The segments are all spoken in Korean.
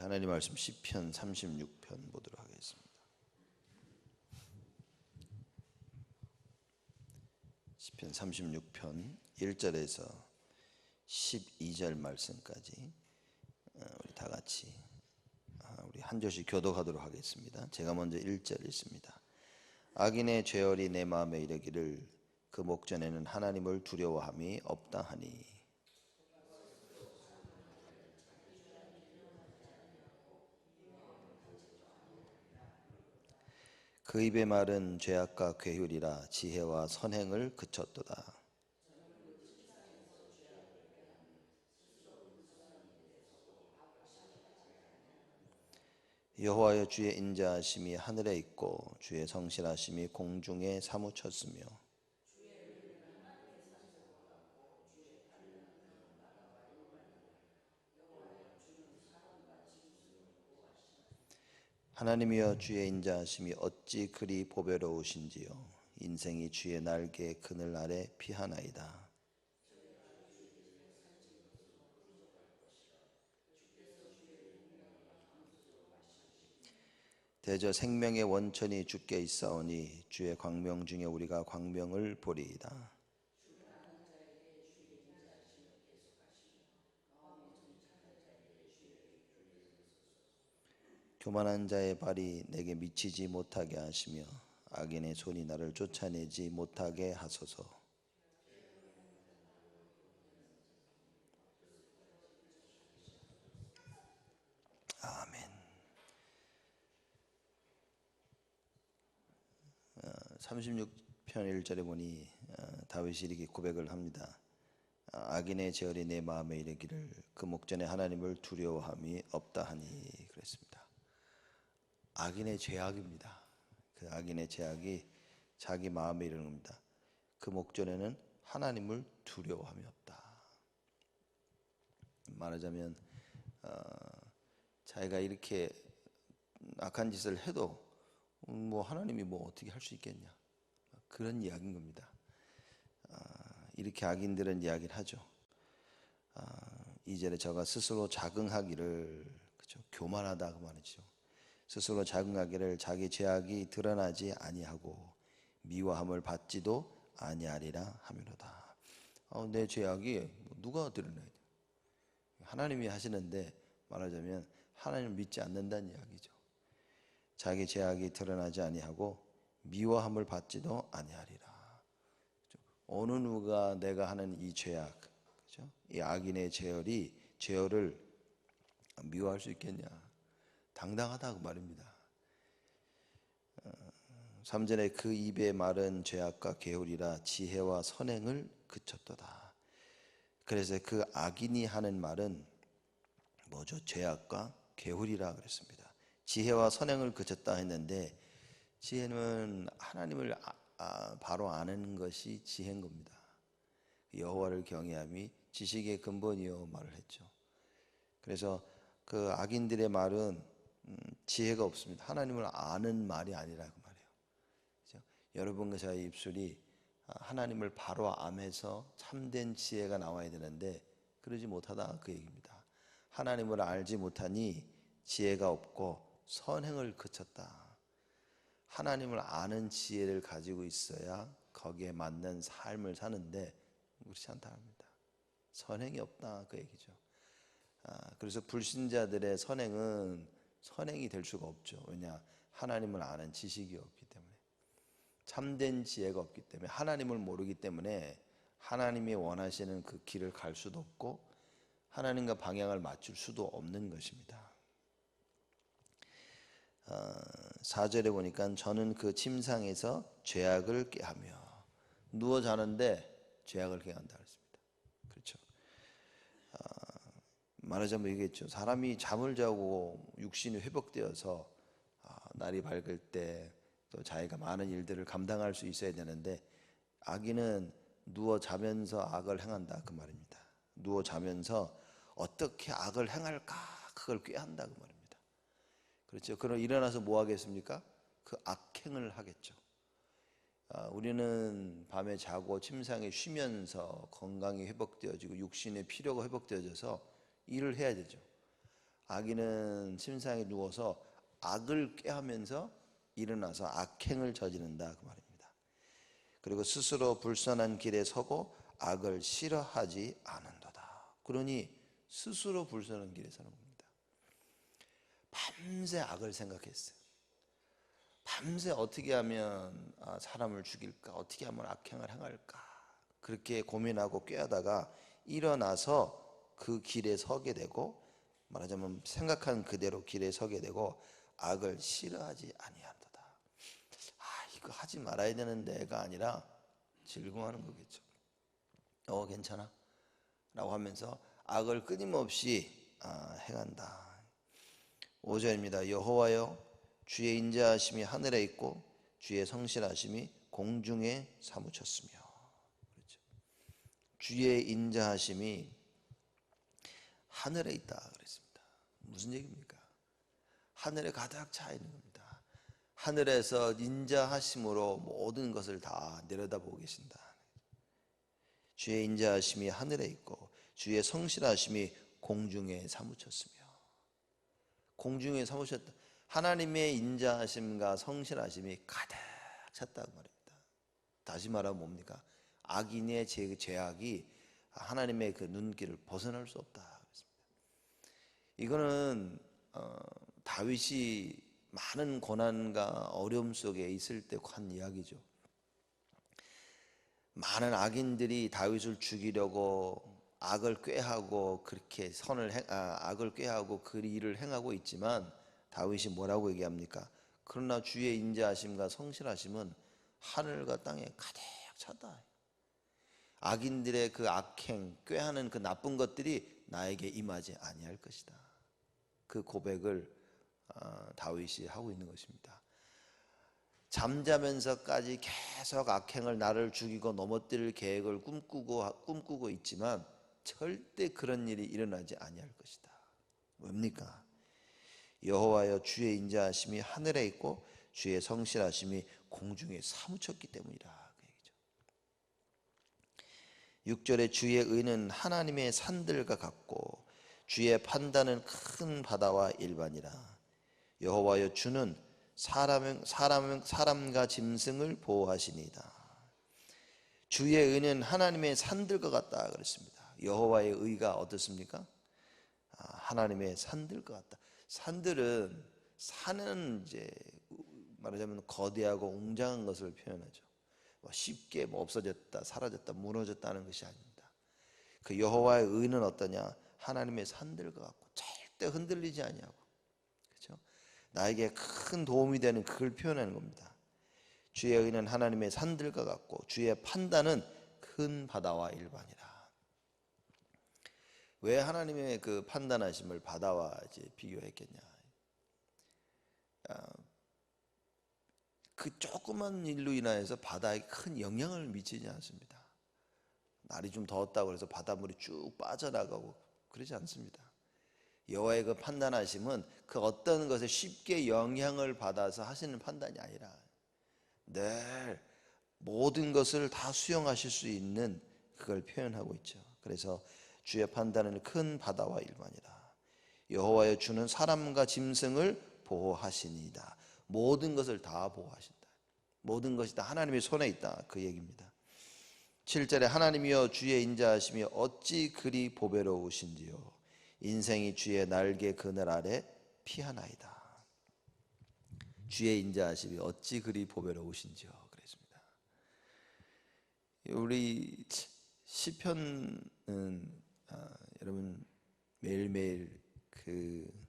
하나님 말씀 시편 36편 보도록 하겠습니다. 시편 36편 1절에서 12절 말씀까지 우리 다 같이 우리 한 절씩 교독하도록 하겠습니다. 제가 먼저 1절 읽습니다. 악인의 죄열이 내 마음에 이르기를 그 목전에는 하나님을 두려워함이 없다 하니 그 입의 말은 죄악과 괴휼이라 지혜와 선행을 그쳤도다. 여호와여 주의 인자하심이 하늘에 있고 주의 성실하심이 공중에 사무쳤으며 하나님이여 주의 인자하심이 어찌 그리 보배로우신지요. 인생이 주의 날개 그늘 아래 피하나이다. 대저 생명의 원천이 주께 있사오니 주의 광명 중에 우리가 광명을 보리이다. 교만한 자의 발이 내게 미치지 못하게 하시며 악인의 손이 나를 쫓아내지 못하게 하소서. 아멘. 36편 1절에 보니 다윗이 이렇게 고백을 합니다. 악인의 죄열이 내 마음에 이르기를 그 목전에 하나님을 두려워함이 없다 하니 그랬습니다. 악인의 죄악입니다. 그 악인의 죄악이 자기 마음에 이르는 겁니다. 그 목전에는 하나님을 두려워함이 없다. 말하자면 자기가 이렇게 악한 짓을 해도 뭐 하나님이 뭐 어떻게 할 수 있겠냐, 그런 이야기인 겁니다. 이렇게 악인들은 이야기를 하죠. 2절에 저가 스스로 자긍하기를, 그렇죠? 교만하다 그 말이죠. 스스로 자긍하기를 자기 죄악이 드러나지 아니하고 미워함을 받지도 아니하리라 하미로다. 내 죄악이 누가 드러나야 돼? 하나님이 하시는데 말하자면 하나님을 믿지 않는다는 이야기죠. 자기 죄악이 드러나지 아니하고 미워함을 받지도 아니하리라. 어느 누가 내가 하는 이 죄악, 그렇죠? 이 악인의 죄열을 미워할 수 있겠냐? 당당하다고 말입니다. 3절에 그 입의 말은 죄악과 괴울이라 지혜와 선행을 그쳤도다. 그래서 그 악인이 하는 말은 뭐죠? 죄악과 괴울이라 그랬습니다. 지혜와 선행을 그쳤다 했는데 지혜는 하나님을 바로 아는 것이 지혜인 겁니다. 여호와를 경외함이 지식의 근본이요 말을 했죠. 그래서 그 악인들의 말은 지혜가 없습니다. 하나님을 아는 말이 아니라 그 말이에요. 그렇죠? 여러분과 저의 입술이 하나님을 바로 암해서 참된 지혜가 나와야 되는데 그러지 못하다 그 얘기입니다. 하나님을 알지 못하니 지혜가 없고 선행을 그쳤다. 하나님을 아는 지혜를 가지고 있어야 거기에 맞는 삶을 사는데 그렇지 않다 합니다. 선행이 없다 그 얘기죠. 그래서 불신자들의 선행이 될 수가 없죠. 왜냐? 하나님을 아는 지식이 없기 때문에, 참된 지혜가 없기 때문에, 하나님을 모르기 때문에 하나님이 원하시는 그 길을 갈 수도 없고 하나님과 방향을 맞출 수도 없는 것입니다. 4절에 보니까 저는 그 침상에서 죄악을 꾀하며, 누워 자는데 죄악을 꾀한다 그랬습니다. 그렇죠? 말하자면 이겠죠. 사람이 잠을 자고 육신이 회복되어서 날이 밝을 때 또 자기가 많은 일들을 감당할 수 있어야 되는데 악인은 누워 자면서 악을 행한다 그 말입니다. 누워 자면서 어떻게 악을 행할까 그걸 꾀한다 그 말입니다. 그렇죠. 그럼 일어나서 뭐 하겠습니까? 그 악행을 하겠죠. 우리는 밤에 자고 침상에 쉬면서 건강이 회복되어지고 육신의 피로가 회복되어져서 일을 해야 되죠. 악인은 침상에 누워서 악을 꾀하면서 일어나서 악행을 저지른다 그 말입니다. 그리고 스스로 불선한 길에 서고 악을 싫어하지 않은도다. 그러니 스스로 불선한 길에 서는 겁니다. 밤새 악을 생각했어요. 밤새 어떻게 하면 사람을 죽일까, 어떻게 하면 악행을 행할까, 그렇게 고민하고 꾀하다가 일어나서 그 길에 서게 되고, 말하자면 생각한 그대로 길에 서게 되고 악을 싫어하지 아니한도다. 이거 하지 말아야 되는데가 아니라 즐거워하는 거겠죠. 괜찮아 라고 하면서 악을 끊임없이 행한다. 5절입니다. 여호와여 주의 인자하심이 하늘에 있고 주의 성실하심이 공중에 사무쳤으며. 그렇죠. 주의 인자하심이 하늘에 있다 그랬습니다. 무슨 얘기입니까? 하늘에 가득 차 있는 겁니다. 하늘에서 인자하심으로 모든 것을 다 내려다보고 계신다. 주의 인자하심이 하늘에 있고 주의 성실하심이 공중에 사무쳤으며. 공중에 사무쳤다. 하나님의 인자하심과 성실하심이 가득 찼다고 말입니다. 다시 말하면 뭡니까? 악인의 죄악이 하나님의 그 눈길을 벗어날 수 없다. 이거는 다윗이 많은 고난과 어려움 속에 있을 때 한 이야기죠. 많은 악인들이 다윗을 죽이려고 악을 꾀하고 그렇게 악을 꾀하고 그 일을 행하고 있지만 다윗이 뭐라고 얘기합니까? 그러나 주의 인자하심과 성실하심은 하늘과 땅에 가득 찼다. 악인들의 그 악행, 꾀하는 그 나쁜 것들이 나에게 임하지 아니할 것이다. 그 고백을 다윗이 하고 있는 것입니다. 잠자면서까지 계속 악행을 나를 죽이고 넘어뜨릴 계획을 꿈꾸고 있지만 절대 그런 일이 일어나지 아니할 것이다. 뭡니까? 여호와여 주의 인자하심이 하늘에 있고 주의 성실하심이 공중에 사무쳤기 때문이라. 그 얘기죠. 6절에 주의 의는 하나님의 산들과 같고 주의 판단은 큰 바다와 일반이라. 여호와여 주는 사람과 짐승을 보호하시니이다. 주의 의는 하나님의 산들과 같다 그랬습니다. 여호와의 의가 어떻습니까? 하나님의 산들과 같다. 산은 이제 말하자면 거대하고 웅장한 것을 표현하죠. 쉽게 없어졌다, 사라졌다, 무너졌다는 것이 아닙니다. 그 여호와의 의는 어떠냐? 하나님의 산들과 같고 절대 흔들리지 아니하고, 그렇죠? 나에게 큰 도움이 되는 그걸 표현하는 겁니다. 주의 의는 하나님의 산들과 같고 주의 판단은 큰 바다와 일반이라. 왜 하나님의 그 판단하심을 바다와 이제 비교했겠냐? 그 조그만 일로 인하여서 바다에 큰 영향을 미치지 않습니다. 날이 좀 더웠다고 해서 바닷물이 쭉 빠져나가고 그러지 않습니다. 여호와의 그 판단하심은 그 어떤 것에 쉽게 영향을 받아서 하시는 판단이 아니라 늘 모든 것을 다 수용하실 수 있는 그걸 표현하고 있죠. 그래서 주의 판단은 큰 바다와 일반이라. 여호와의 주는 사람과 짐승을 보호하시니이다. 모든 것을 다 보호하신다. 모든 것이 다 하나님의 손에 있다 그 얘기입니다. 7절에 하나님이여 주의 인자하심이 어찌 그리 보배로우신지요. 인생이 주의 날개 그늘 아래 피하나이다. 주의 인자하심이 어찌 그리 보배로우신지요 그랬습니다. 우리 시편은 여러분 매일매일 그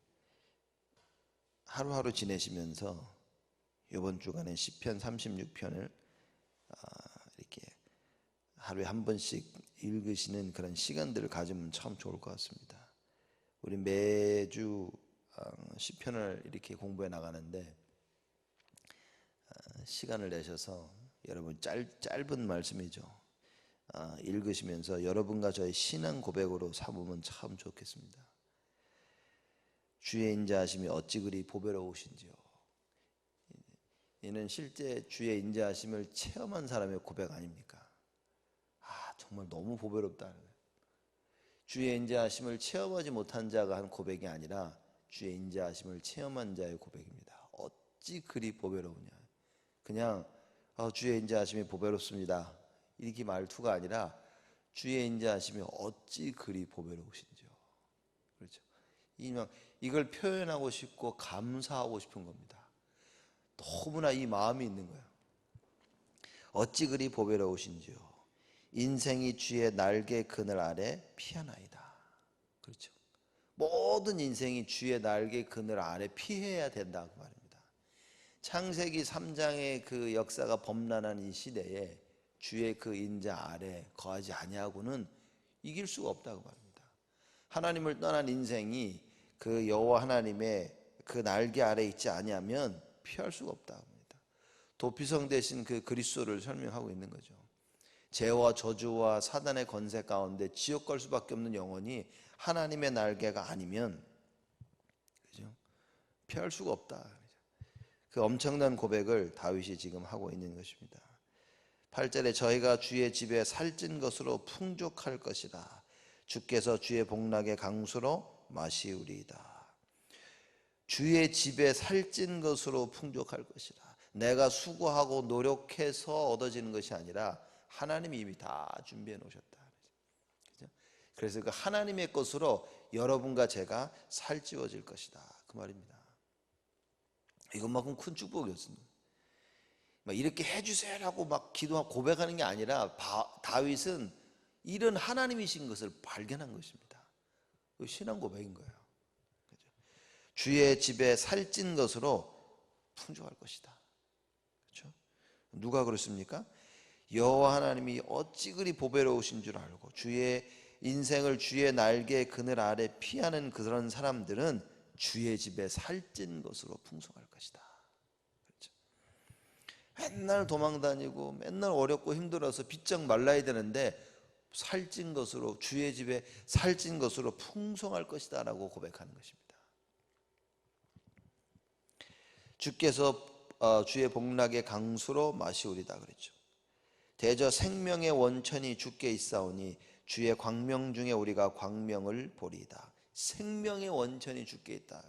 하루하루 지내시면서 이번 주간에 시편 36편을 이렇게 하루에 한 번씩 읽으시는 그런 시간들을 가지면 참 좋을 것 같습니다. 우리 매주 시편을 이렇게 공부해 나가는데 시간을 내셔서 여러분 짧은 말씀이죠. 읽으시면서 여러분과 저의 신앙 고백으로 삼으면 참 좋겠습니다. 주의 인자하심이 어찌 그리 보배로우신지요. 이는 실제 주의 인자하심을 체험한 사람의 고백 아닙니까? 정말 너무 보배롭다. 주의 인자하심을 체험하지 못한 자가 한 고백이 아니라 주의 인자하심을 체험한 자의 고백입니다. 어찌 그리 보배로우냐. 그냥 주의 인자하심이 보배롭습니다 이렇게 말투가 아니라 주의 인자하심이 어찌 그리 보배로우신지요. 그렇죠. 이걸 표현하고 싶고 감사하고 싶은 겁니다. 너무나 이 마음이 있는 거예요. 어찌 그리 보배로우신지요. 인생이 주의 날개 그늘 아래 피하나이다. 그렇죠. 모든 인생이 주의 날개 그늘 아래 피해야 된다 그 말입니다. 창세기 3장의 그 역사가 범람한 이 시대에 주의 그 인자 아래 거하지 아니하고는 이길 수가 없다고 말입니다. 하나님을 떠난 인생이 그 여호와 하나님의 그 날개 아래 있지 아니하면 피할 수가 없다고 합니다. 도피성 대신 그 그리스도를 설명하고 있는 거죠. 죄와 저주와 사단의 권세 가운데 지옥 갈 수밖에 없는 영혼이 하나님의 날개가 아니면 그죠? 피할 수가 없다. 그 엄청난 고백을 다윗이 지금 하고 있는 것입니다. 8절에 저희가 주의 집에 살찐 것으로 풍족할 것이라. 주께서 주의 복락의 강수로 마시우리이다. 주의 집에 살찐 것으로 풍족할 것이라. 내가 수고하고 노력해서 얻어지는 것이 아니라 하나님이 이미 다 준비해 놓으셨다. 그래서 그 하나님의 것으로 여러분과 제가 살찌워질 것이다 그 말입니다. 이것만큼 큰 축복이었습니다. 이렇게 해주세요라고 막 기도하고 고백하는 게 아니라 다윗은 이런 하나님이신 것을 발견한 것입니다. 신앙 고백인 거예요. 주의 집에 살찐 것으로 풍족할 것이다. 그렇죠? 누가 그렇습니까? 여호와 하나님이 어찌 그리 보배로우신 줄 알고 주의 인생을 주의 날개 그늘 아래 피하는 그런 사람들은 주의 집에 살찐 것으로 풍성할 것이다. 그렇죠? 맨날 도망다니고 맨날 어렵고 힘들어서 비쩍 말라야 되는데 살찐 것으로 주의 집에 살찐 것으로 풍성할 것이다 라고 고백하는 것입니다. 주께서 주의 복락의 강수로 마시우리다 그랬죠. 대저 생명의 원천이 주께 있사오니 주의 광명 중에 우리가 광명을 보리이다. 생명의 원천이 주께 있다.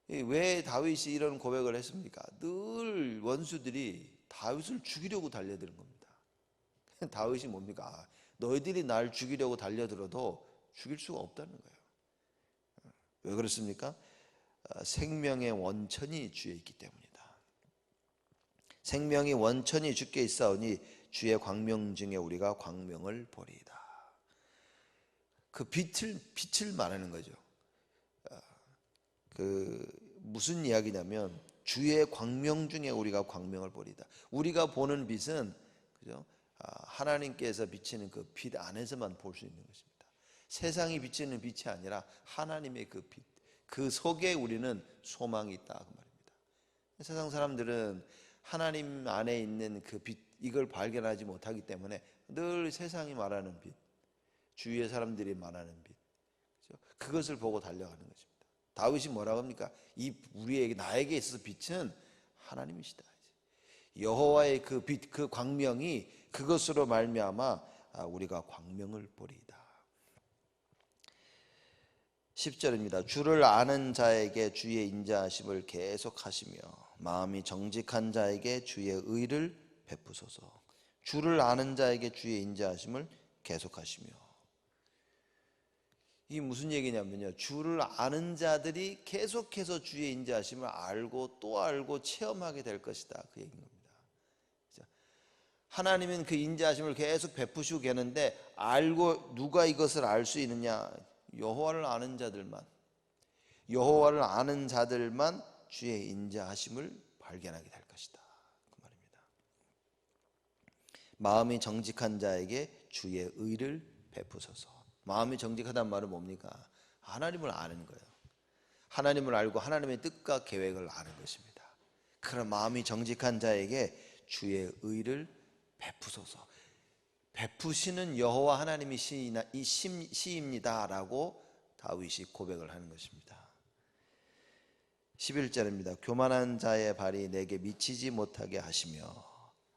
왜 다윗이 이런 고백을 했습니까? 늘 원수들이 다윗을 죽이려고 달려드는 겁니다. 다윗이 뭡니까? 너희들이 날 죽이려고 달려들어도 죽일 수가 없다는 거예요. 왜 그렇습니까? 생명의 원천이 주에 있기 때문이다. 생명이 원천이 주께 있사오니 주의 광명 중에 우리가 광명을 보리이다. 그 빛을 말하는 거죠. 그 무슨 이야기냐면 주의 광명 중에 우리가 광명을 보리이다. 우리가 보는 빛은 그죠? 하나님께서 비치는 그 빛 안에서만 볼 수 있는 것입니다. 세상이 비치는 빛이 아니라 하나님의 그 빛, 그 속에 우리는 소망이 있다 그 말입니다. 세상 사람들은 하나님 안에 있는 그 빛, 이걸 발견하지 못하기 때문에 늘 세상이 말하는 빛, 주위의 사람들이 말하는 빛, 그것을 보고 달려가는 것입니다. 다윗이 뭐라고 합니까? 우리에게 나에게 있어서 빛은 하나님이시다. 여호와의 그 빛, 그 광명이 그것으로 말미암아 우리가 광명을 보리이다. 10절입니다. 주를 아는 자에게 주의 인자하심을 계속하시며 마음이 정직한 자에게 주의 의를 베푸소서. 주를 아는 자에게 주의 인자하심을 계속하시며, 이게 무슨 얘기냐면요, 주를 아는 자들이 계속해서 주의 인자하심을 알고 또 알고 체험하게 될 것이다 그 얘기인 겁니다. 하나님은 그 인자하심을 계속 베푸시고 계는데 알고 누가 이것을 알 수 있느냐? 여호와를 아는 자들만, 여호와를 아는 자들만 주의 인자하심을 발견하게 될 것이다 그 말입니다. 마음이 정직한 자에게 주의 의를 베푸소서. 마음이 정직하다는 말은 뭡니까? 하나님을 아는 거예요. 하나님을 알고 하나님의 뜻과 계획을 아는 것입니다. 그런 마음이 정직한 자에게 주의 의를 베푸소서. 베푸시는 여호와 하나님이시입니다라고 다윗이 고백을 하는 것입니다. 11절입니다. 교만한 자의 발이 내게 미치지 못하게 하시며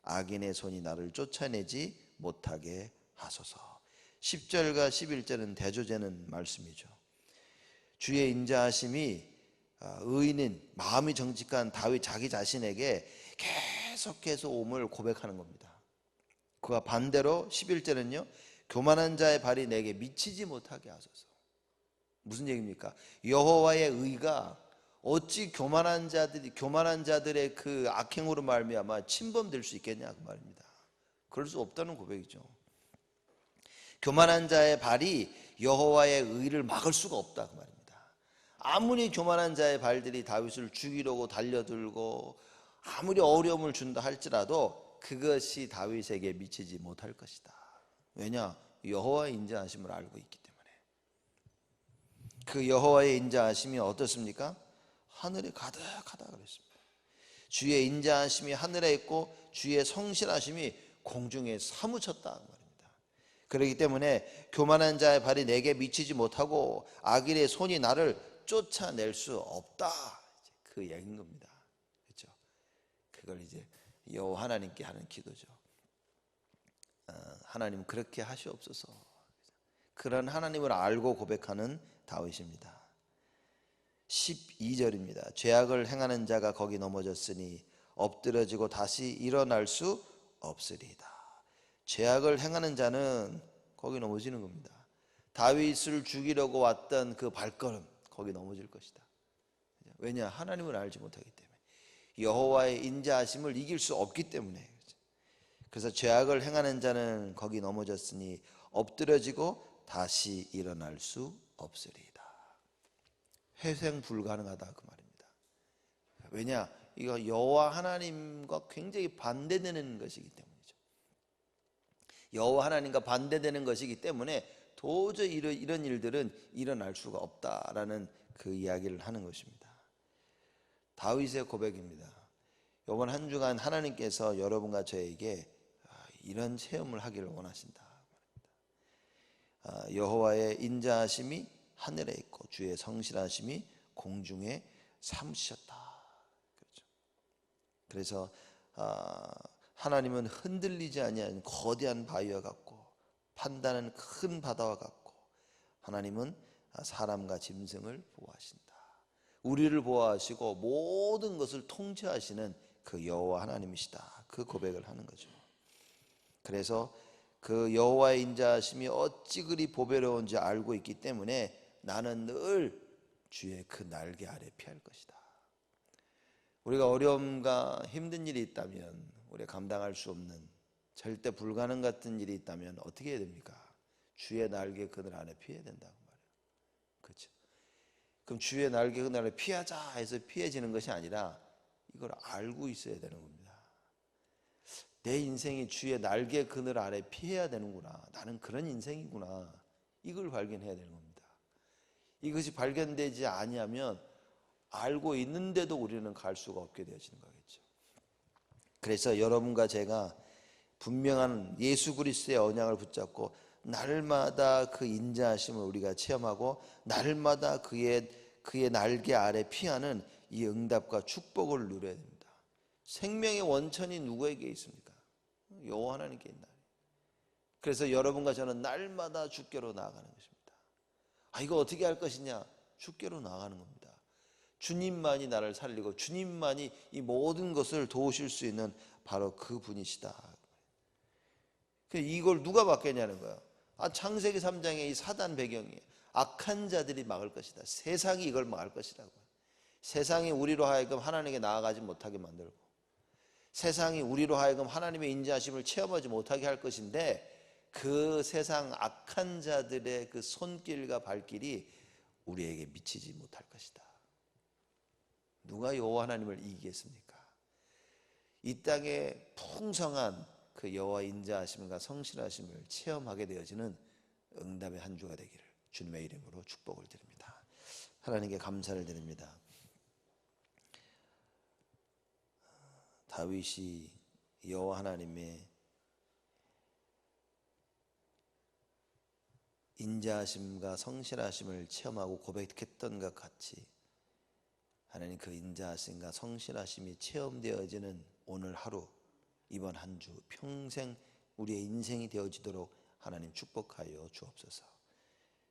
악인의 손이 나를 쫓아내지 못하게 하소서. 10절과 11절은 대조되는 말씀이죠. 주의 인자하심이 의인인 마음이 정직한 다윗 자기 자신에게 계속해서 옴을 고백하는 겁니다. 그와 반대로 11절은요, 교만한 자의 발이 내게 미치지 못하게 하소서. 무슨 얘기입니까? 여호와의 의가 어찌 교만한 자들의 그 악행으로 말미암아 침범될 수 있겠냐 그 말입니다. 그럴 수 없다는 고백이죠. 교만한 자의 발이 여호와의 의를 막을 수가 없다 그 말입니다. 아무리 교만한 자의 발들이 다윗을 죽이려고 달려들고 아무리 어려움을 준다 할지라도 그것이 다윗에게 미치지 못할 것이다. 왜냐? 여호와의 인자하심을 알고 있기 때문에. 그 여호와의 인자하심이 어떻습니까? 하늘에 가득하다 그랬습니다. 주의 인자하심이 하늘에 있고 주의 성실하심이 공중에 사무쳤다 말입니다. 그렇기 때문에 교만한 자의 발이 내게 미치지 못하고 악인의 손이 나를 쫓아낼 수 없다, 그 얘기인 겁니다. 그렇죠? 그걸 이제 여호와 하나님께 하는 기도죠. 하나님 그렇게 하시옵소서. 그런 하나님을 알고 고백하는 다윗입니다. 12절입니다. 죄악을 행하는 자가 거기 넘어졌으니 엎드러지고 다시 일어날 수 없으리이다. 죄악을 행하는 자는 거기 넘어지는 겁니다. 다윗을 죽이려고 왔던 그 발걸음 거기 넘어질 것이다. 왜냐? 하나님을 알지 못하기 때문에, 여호와의 인자하심을 이길 수 없기 때문에. 그래서 죄악을 행하는 자는 거기 넘어졌으니 엎드러지고 다시 일어날 수 없으리이다. 회생 불가능하다 그 말입니다. 왜냐? 이거 여호와 하나님과 굉장히 반대되는 것이기 때문이죠. 여호와 하나님과 반대되는 것이기 때문에 도저히 이런 일들은 일어날 수가 없다라는 그 이야기를 하는 것입니다. 다윗의 고백입니다. 이번 한 주간 하나님께서 여러분과 저에게 이런 체험을 하기를 원하신다. 여호와의 인자하심이 하늘에 있고 주의 성실하심이 공중에 사무치셨다. 그렇죠. 그래서 하나님은 흔들리지 아니하는 거대한 바위와 같고 판단은 큰 바다와 같고, 하나님은 사람과 짐승을 보호하신다. 우리를 보호하시고 모든 것을 통치하시는 그 여호와 하나님이시다. 그 고백을 하는 거죠. 그래서 그 여호와의 인자하심이 어찌 그리 보배로운지 알고 있기 때문에 나는 늘 주의 그 날개 아래 피할 것이다. 우리가 어려움과 힘든 일이 있다면, 우리가 감당할 수 없는 절대 불가능 같은 일이 있다면 어떻게 해야 됩니까? 주의 날개 그늘 안에 피해야 된다고 말이에요. 그렇죠? 그럼 주의 날개 그늘 안에 피하자 해서 피해지는 것이 아니라 이걸 알고 있어야 되는 겁니다. 내 인생이 주의 날개 그늘 아래 피해야 되는구나. 나는 그런 인생이구나. 이걸 발견해야 되는 겁니다. 이것이 발견되지 아니하면 알고 있는데도 우리는 갈 수가 없게 되어지는 거겠죠. 그래서 여러분과 제가 분명한 예수 그리스도의 언약을 붙잡고 날마다 그 인자하심을 우리가 체험하고 날마다 그의 날개 아래 피하는 이 응답과 축복을 누려야 됩니다. 생명의 원천이 누구에게 있습니까? 여호와 하나님께 있나요? 그래서 여러분과 저는 날마다 주께로 나아가는 것입니다. 이거 어떻게 할 것이냐? 주께로 나아가는 겁니다. 주님만이 나를 살리고 주님만이 이 모든 것을 도우실 수 있는 바로 그 분이시다. 이걸 누가 막겠냐는 거예요. 창세기 3장의 이 사단 배경이 악한 자들이 막을 것이다. 세상이 이걸 막을 것이라고. 세상이 우리로 하여금 하나님께 나아가지 못하게 만들고, 세상이 우리로 하여금 하나님의 인자하심을 체험하지 못하게 할 것인데, 그 세상 악한 자들의 그 손길과 발길이 우리에게 미치지 못할 것이다. 누가 여호와 하나님을 이기겠습니까? 이 땅에 풍성한 그 여호와 인자하심과 성실하심을 체험하게 되어지는 응답의 한 주가 되기를 주님의 이름으로 축복을 드립니다. 하나님께 감사를 드립니다. 다윗이 여호와 하나님의 인자하심과 성실하심을 체험하고 고백했던 것 같이, 하나님 그 인자하심과 성실하심이 체험되어지는 오늘 하루, 이번 한 주 평생 우리의 인생이 되어지도록 하나님 축복하여 주옵소서.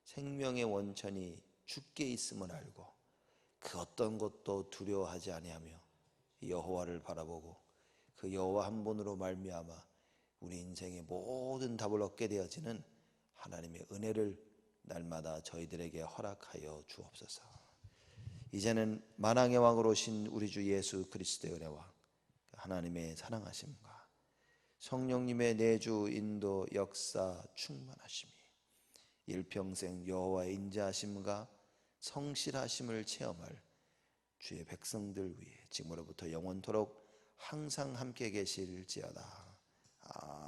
생명의 원천이 주께 있음을 알고 그 어떤 것도 두려워하지 아니하며 여호와를 바라보고 그 여호와 한 분으로 말미암아 우리 인생의 모든 답을 얻게 되어지는 하나님의 은혜를 날마다 저희들에게 허락하여 주옵소서. 이제는 만왕의 왕으로 오신 우리 주 예수 그리스도의 은혜와 하나님의 사랑하심과 성령님의 내주 인도 역사 충만하심이 일평생 여호와의 인자하심과 성실하심을 체험할 주의 백성들 위해 지금으로부터 영원토록 항상 함께 계실지어다. 아멘.